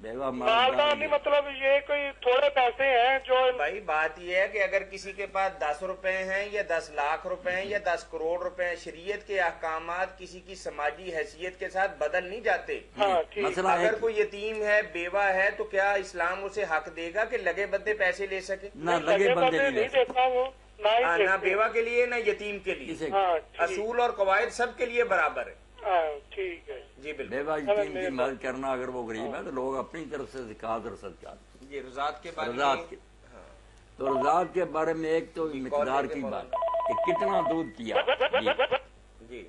बेवा मालदार नहीं, मतलब ये कोई थोड़े पैसे हैं जो। भाई बात ये है कि अगर किसी के पास 10 रुपए हैं या 10 लाख रुपए हैं या 10 करोड़ रुपए हैं, शरीयत के अहकामात किसी की समाजी हैसियत के साथ बदल नहीं जाते। हाँ, ठीक। मसला अगर कोई यतीम है, बेवा है, तो क्या इस्लाम उसे हक देगा कि लगे बद्दे पैसे ले सके? ना लगे बंदे नहीं ले देता वो, ना बेवा के लिए ना यतीम के लिए। हाँ, असूल और कवायद सबके लिए बराबर है। ठीक है जी बिल्कुल। बेवा यतीम की मदद करना, अगर वो गरीब है तो लोग अपनी तरफ से ज़कात और सदक़ात। ये रज़ात के बारे में, तो रज़ात के बारे में एक तो मिक़दार की बात कि कितना दूध पिया जी,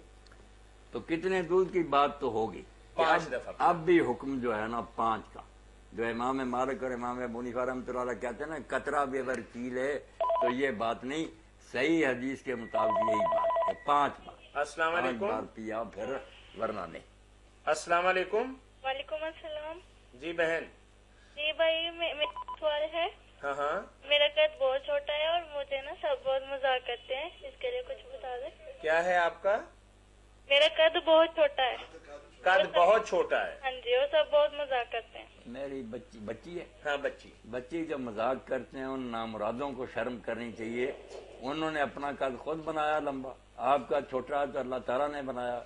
तो कितने दूध की बात तो होगी। 5 दफा। अब भी हुक्म जो है ना 5 का, जो इमाम मालिक और इमाम अबू हनीफा रहमतुल्लाह अलैह कहते हैं ना, कतरा भी अगर पी ले तो ये बात नहीं, सही हदीस के मुताबिक यही बात है। 5 बार, अस्सलाम 5 वालेकुम। बार पिया फिर वरना नहीं। अस्सलाम वालेकुम। वालेकुम अस्सलाम। जी बहन। जी भाई, मेरा सवाल है। हाँ हाँ। मेरा कद बहुत छोटा है और मुझे ना सब बहुत मजाक करते हैं, इसके लिए कुछ बता दे। क्या है आपका? मेरा कद बहुत छोटा है। कद बहुत छोटा है? हाँ जी, और सब बहुत मजाक करते हैं। मेरी बच्ची है। हाँ बच्ची जो मजाक करते हैं उन नामुरादों को शर्म करनी चाहिए। उन्होंने अपना कद खुद बनाया लंबा, आपका छोटा तो अल्लाह ताला ने बनाया।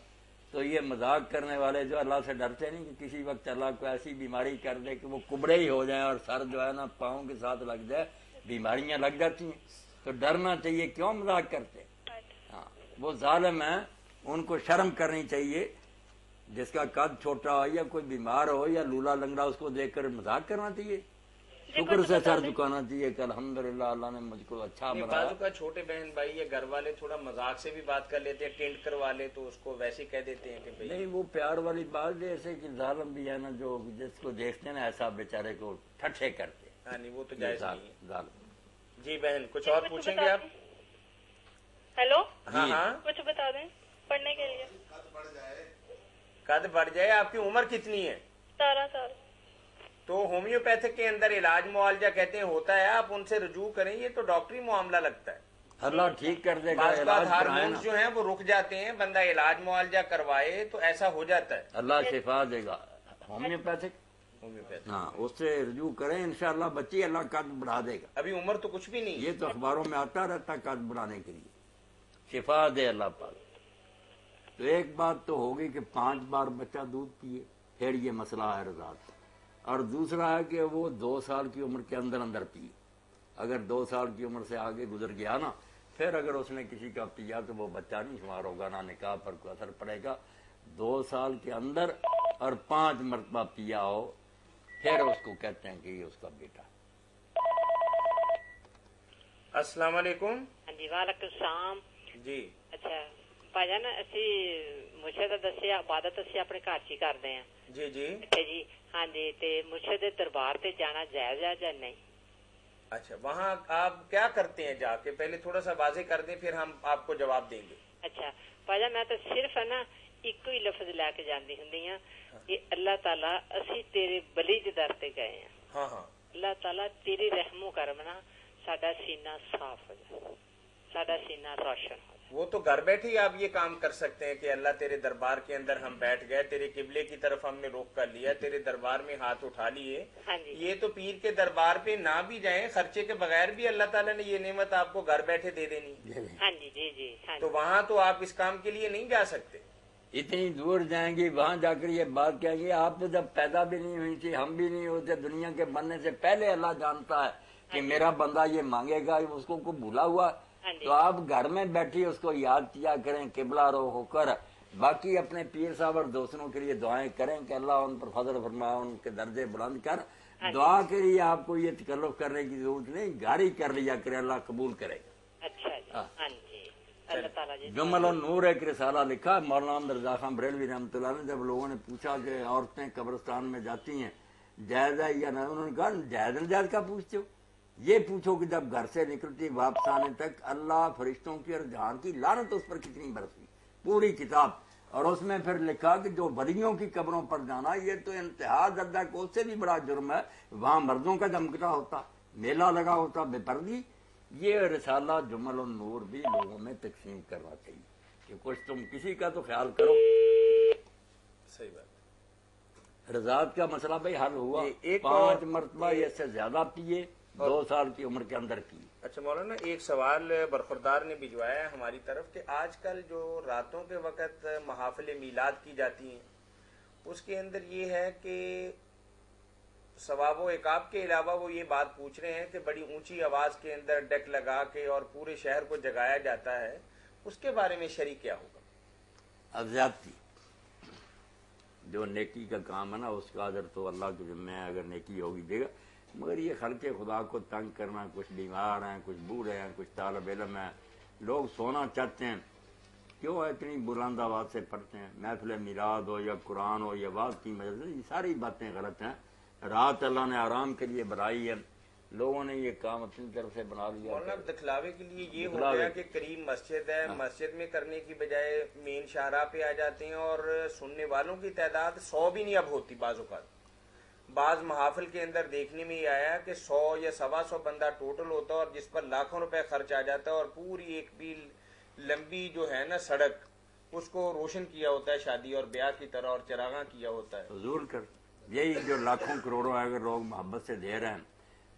तो ये मजाक करने वाले जो अल्लाह से डरते नहीं कि किसी वक्त अल्लाह को ऐसी बीमारी कर दे कि वो कुबड़े ही हो जाए और सर जो है ना पाँव के साथ लग जाए, बीमारियां लग जाती हैं। तो डरना चाहिए, क्यों मजाक करते? हाँ, वो जालिम है, उनको शर्म करनी चाहिए। जिसका कद छोटा हो या कोई बीमार हो या लूला लंगड़ा, उसको देखकर मजाक करना चाहिए, शुक्र से सर झुकाना चाहिए कि अल्हम्दुलिल्लाह अल्लाह ने मुझको अच्छा बनाया। बाजू का छोटे बहन भाई या घर वाले थोड़ा मजाक से भी बात कर लेते हैं, टेंट करवा ले तो उसको वैसे कह देते हैं कि भाई नहीं, वो प्यार वाली बात जैसे कि जालिम भी है ना, जो जिसको देखते हैं ना ऐसा बेचारे को ठट्ठे करते। हाँ नहीं, वो तो जायज नहीं है। जालिम। जी बहन, कुछ और पूछेंगे आप? हेलो। हाँ हाँ, कुछ बता दें पढ़ने के लिए। कद बढ़ जाए। आपकी उम्र कितनी है? 17 साल। तो होम्योपैथिक के अंदर इलाज मुआवजा कहते हैं होता है, आप उनसे रुजू करें, ये तो डॉक्टरी मामला लगता है। अल्लाह ठीक कर देगा। बात हार्मोन जो हैं वो रुक जाते हैं, बंदा इलाज मुआवजा करवाए तो ऐसा हो जाता है। अल्लाह शिफा देगा। होम्योपैथिक हाँ, उससे रुजू करें, इंशाअल्लाह बच्ची अल्लाह कद बढ़ा देगा। अभी उम्र तो कुछ भी नहीं, ये तो अखबारों में आता रहता कद बढ़ाने के लिए, शिफा दे अल्लाह पाक। तो एक बात तो होगी कि 5 बार बच्चा दूध पिए, फिर ये मसला है रज़ात। और दूसरा है कि वो 2 साल की उम्र के अंदर अंदर पिए। अगर 2 साल की उम्र से आगे गुजर गया ना, फिर अगर उसने किसी का पिया तो वो बच्चा नहीं शुमार होगा, ना निकाह पर कोई असर पड़ेगा। 2 साल के अंदर और 5 मरतबा पिया हो, फिर उसको कहते हैं कि ये उसका बेटा। अस्सलाम वालेकुम। जी वालेकुम सलाम जी। अच्छा भाईजान, ਅਸੀਂ ਮੁਰਸ਼ਿਦ ਦਾ ਦੱਸਿਆ ਇਬਾਦਤ ਅਸੀਂ ਆਪਣੇ ਘਰ 'ਚ ਹੀ ਕਰਦੇ ਹਾਂ। जी जी। ਅੱਛਾ जी, हाँ जी। ਤੇ ਮੁਰਸ਼ਿਦ ਦੇ ਦਰਬਾਰ ਤੇ ਜਾਣਾ ਜਾਇਜ਼ ਹੈ ਜਾਂ नहीं? अच्छा, वहाँ आप क्या करते हैं जाके? पहले थोड़ा सा वाजे कर दें, फिर हम आपको जवाब देंगे। अच्छा भाईजान, मैं तो सिर्फ है ना ਇੱਕੋ ਹੀ ਲਫ਼ਜ਼ ਲੈ ਕੇ ਜਾਂਦੀ ਹੁੰਦੀ ਆ ਕਿ ਅੱਲਾਹ ਤਾਲਾ ਅਸੀਂ ਤੇਰੇ ਬਲੀ ਦੇ ਦਰ ਤੇ ਗਏ ਆ। हाँ हाँ। ਅੱਲਾਹ ਤਾਲਾ ਤੇਰੇ ਰਹਿਮੋ ਕਰਮ ਨਾਲ ਸਾਡਾ ਸੀਨਾ ਸਾਫ਼ ਹੋ ਜਾਏ, ਸਾਡਾ ਸੀਨਾ रोशन हो। वो तो घर बैठे ही आप ये काम कर सकते हैं कि अल्लाह तेरे दरबार के अंदर हम बैठ गए, तेरे किबले की तरफ हमने रुख कर लिया, तेरे दरबार में हाथ उठा लिए। हाँ जी। ये तो पीर के दरबार पे ना भी जाएं, खर्चे के बगैर भी अल्लाह ताला ने ये नेमत आपको घर बैठे दे देनी। हाँ जी जी जी। हाँ तो वहाँ तो आप इस काम के लिए नहीं जा सकते। इतनी दूर जाएंगी, वहां जाकर ये बात कहेंगे आप तो जब पैदा भी नहीं हुई थी, हम भी नहीं होते, दुनिया के बनने से पहले अल्लाह जानता है कि मेरा बंदा ये मांगेगा, उसको को भूला हुआ। तो आप घर में बैठी उसको याद किया करें, किबला रो होकर। बाकी अपने पीर साहब और दोस्तों के लिए दुआएं करें कि अल्लाह उन पर फजल फरमाए, उनके दर्जे बुलंद कर। दुआ के लिए आपको ये तकल्लुफ करने की जरूरत नहीं, गारी कर लिया करे, अल्लाह कबूल करेगा। अच्छा जी। हाँ जी, अल्लाह ताला जी। जुमल और नूर एक रिसाला लिखा मौलाना अहमद रज़ा खान बरेलवी रहमतुल्लाह ने। जब लोगों ने पूछा कि औरतें कब्रिस्तान में जाती हैं जायज है या नहीं, उन्होंने कहा जायज जायज का पूछते हो, ये पूछो कि जब घर से निकलती वापस आने तक अल्लाह फरिश्तों की और जहान की लानत उस पर कितनी बरसी, पूरी किताब। और उसमें फिर लिखा कि जो वलियों की कब्रों पर जाना ये तो इंतहा दर्जा को उससे भी बड़ा जुर्म है, वहां मर्दों का जमकटा होता, मेला लगा होता बेपर्दी। ये रिसाला जुमल और नूर भी लोगों में तकसीम करना चाहिए कि कुछ तुम किसी का तो ख्याल करो। सही बात। رضاعت کا مسئلہ بھائی حل ہوا، ایک 5 مرتبہ یا اس سے زیادہ پیے 2 سال کی عمر کے اندر کی۔ اچھا مولانا، ایک سوال برخوردار نے بھجوایا ہے ہماری طرف کہ آج کل جو راتوں کے وقت محافل میلاد کی جاتی ہیں اس کے اندر یہ ہے کہ ثواب و عقاب کے علاوہ وہ یہ بات پوچھ رہے ہیں کہ بڑی اونچی آواز کے اندر ڈیک لگا کے اور پورے شہر کو جگایا جاتا ہے، اس کے بارے میں شرع کیا ہوگا؟ اب زیادتی جو نیکی کا کام ہے نا اس کا اجر تو اللہ کے ذمہ ہے، اگر نیکی ہوگی دے گا، مگر یہ خلق خدا کو تنگ کرنا، کچھ بیمار ہیں، کچھ بوڑھے ہیں، کچھ طالب علم ہیں، لوگ سونا چاہتے ہیں، کیوں اتنی بلند آواز سے پڑھتے ہیں؟ محفل میلاد ہو یا قرآن ہو یا واز کی مجلس، یہ ساری باتیں غلط ہیں۔ رات اللہ نے آرام کے لیے بنائی ہے، لوگوں نے یہ کام اپنی طرف سے بنا لیا۔ مولانا دکھلاوے کے لیے یہ ہو گیا کہ قریب مسجد ہے، مسجد میں کرنے کی بجائے مین شاہراہ پہ آ جاتے ہیں، اور سننے والوں کی تعداد 100 بھی نہیں اب ہوتی بعض اوقات۔ بعض محافل کے اندر دیکھنے میں یہ آیا کہ 100 یا 125 بندہ ٹوٹل ہوتا ہے، اور جس پر لاکھوں روپے خرچ آ جاتا ہے، اور پوری ایک بھی لمبی جو ہے نا سڑک اس کو روشن کیا ہوتا ہے شادی اور بیاہ کی طرح، اور چراغاں کیا ہوتا ہے۔ حضور کر یہی جو لاکھوں کروڑوں اگر لوگ محبت سے دے رہے ہیں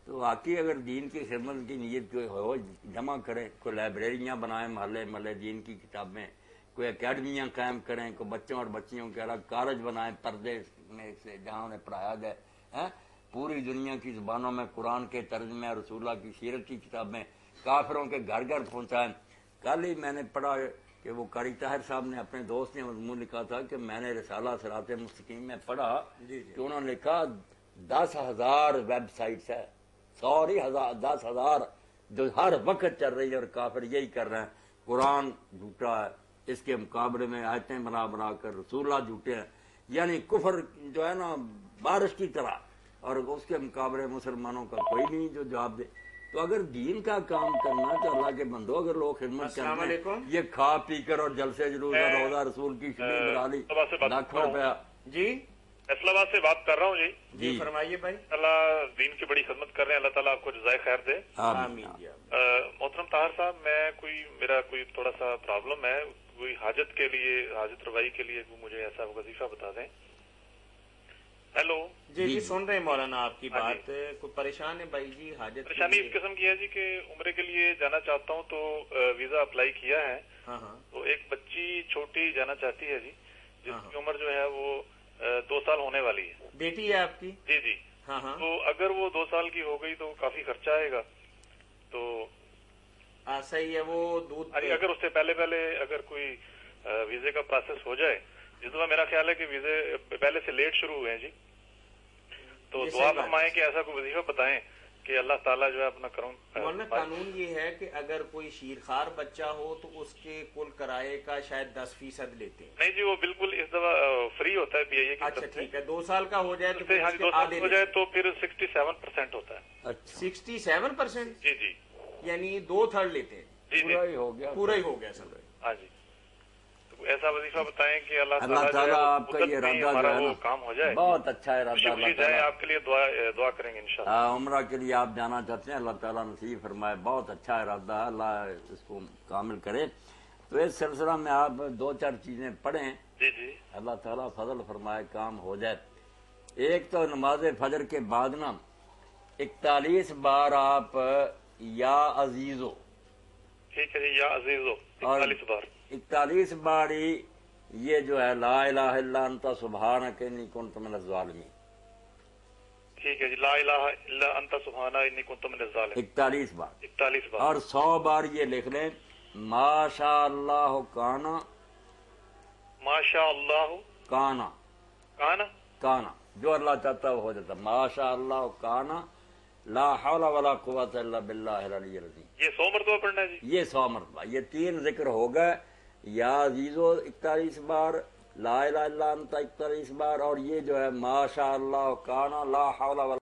تو واقعی اگر دین کی خدمت کی نیت کوئی ہو جمع کریں، کوئی لائبریریاں بنائیں محلے محلے دین کی کتابیں، کوئی اکیڈمیاں قائم کریں، کوئی بچوں اور بچیوں کے الگ کالج بنائیں پردے میں سے جہاں انہیں پڑھایا جائے، پوری دنیا کی زبانوں میں قرآن کے ترجمے، رسول اللہ کی سیرت کی کتابیں کافروں کے گھر گھر پہنچائیں۔ کل ہی میں نے پڑھا کہ وہ قاری طاہر صاحب نے اپنے دوست نے مضمون لکھا تھا کہ میں نے رسالہ صراط مستقیم میں پڑھا کہ انہوں نے لکھا 10,000 ویب سائٹس ہے، 10,000 جو ہر وقت چل رہی ہے، اور کافر یہی کر رہے ہیں۔ قرآن جھوٹا ہے، اس کے مقابلے میں آیتیں بنا بنا کر رسول اللہ جھوٹے ہیں، یعنی کفر جو ہے نا بارش کی طرح، اور اس کے مقابلے مسلمانوں کا کوئی نہیں جو جواب دے۔ تو اگر دین کا کام کرنا تو اللہ کے بندو، اگر لوگ خدمت کرتے ہیں، یہ کھا پی کر اور جلسے جلوس اور روزہ رسول کی شبیر بنا لی لاکھوں روپیہ۔ جی فیصلہ آباد سے بات کر رہا ہوں جی فرمائیے بھائی۔ اللہ دین کی بڑی خدمت کر رہے ہیں، اللہ تعالیٰ آپ کو جزائے خیر دے۔ آمین۔ محترم طاہر صاحب، میرا کوئی تھوڑا سا پرابلم ہے، کوئی حاجت کے لیے، حاجت روائی کے لیے مجھے ایسا وظیفہ بتا دیں۔ ہیلو جی سن رہے ہیں مولانا آپ کی بات۔ کوئی پریشان ہے بھائی جی؟ حاجت پریشانی اس قسم کی ہے جی کہ عمرے کے لیے جانا چاہتا ہوں، تو ویزا اپلائی کیا ہے، تو ایک بچی چھوٹی جانا چاہتی ہے جی، جس کی عمر جو ہے وہ 2 سال ہونے والی ہے۔ بیٹی ہے آپ کی؟ جی جی۔ تو اگر وہ 2 سال کی ہو گئی تو کافی خرچہ آئے گا، تو صحیح ہے۔ وہ دودھ اگر اس سے پہلے اگر کوئی ویزے کا پروسیس ہو جائے، جس طرح میرا خیال ہے کہ ویزے پہلے سے لیٹ شروع ہوئے ہیں جی، تو دعا فرمائیں کہ ایسا کوئی وظیفہ بتائیں کہ اللہ تعالیٰ جو ہے اپنا کرم۔ مولانا قانون یہ ہے کہ اگر کوئی شیرخوار بچہ ہو تو اس کے کل کرائے کا شاید 10% لیتے ہیں۔ نہیں جی، وہ بالکل اس دفعہ فری ہوتا ہے PIA کی۔ اچھا ٹھیک ہے، 2 سال کا ہو جائے تو ہاں جی، 2 سال ہو جائے تو پھر 67% ہوتا ہے۔ 67%؟ جی جی، یعنی 2/3 لیتے ہیں۔ جی جی، پورا ہی ہو گیا سر۔ ہاں جی، تو ایسا وظیفہ بتائیں کہ اللہ تعالیٰ آپ کا یہ ارادہ جو ہے نا کام ہو جائے، بہت اچھا ارادہ، اللہ تعالیٰ آپ کے لیے دعا کریں گے انشاءاللہ۔ عمرہ کے لیے آپ جانا چاہتے ہیں، اللہ تعالیٰ نصیب فرمائے، بہت اچھا ارادہ ہے، اللہ اس کو کامل کرے۔ تو اس سلسلہ میں آپ 2-4 چیزیں پڑھیں، جی جی، اللہ تعالیٰ فضل فرمائے کام ہو جائے۔ ایک تو نماز فجر کے بعد نا 41 بار آپ یا عزیزو، ٹھیک ہے جی، یا عزیزو 41 بار، 41 بار ہی یہ جو ہے لا الہ الا انت سبحانک انی کنت من الظالمین، ٹھیک ہے جی، لا الہ الا انت سبحانک انی کنت من الظالمین 41 بار، 41 بار، اور 100 بار یہ لکھ لیں ما شاء اللہ کانا، ما شاء اللہ کانا کانا، کانا، جو اللہ چاہتا ہے وہ ہو جاتا ہے، ما شاء اللہ کانا لا حول ولا قوت الا باللہ العلی العظیم۔ یہ 100 مرتبہ پڑھنا ہے جی؟ یہ 100 مرتبہ، یہ 3 ذکر ہو گئے، یا عزیزو 41 بار، لا الہ الا انت 41 بار، اور یہ جو ہے ما شاء اللہ کانا لا حول ولا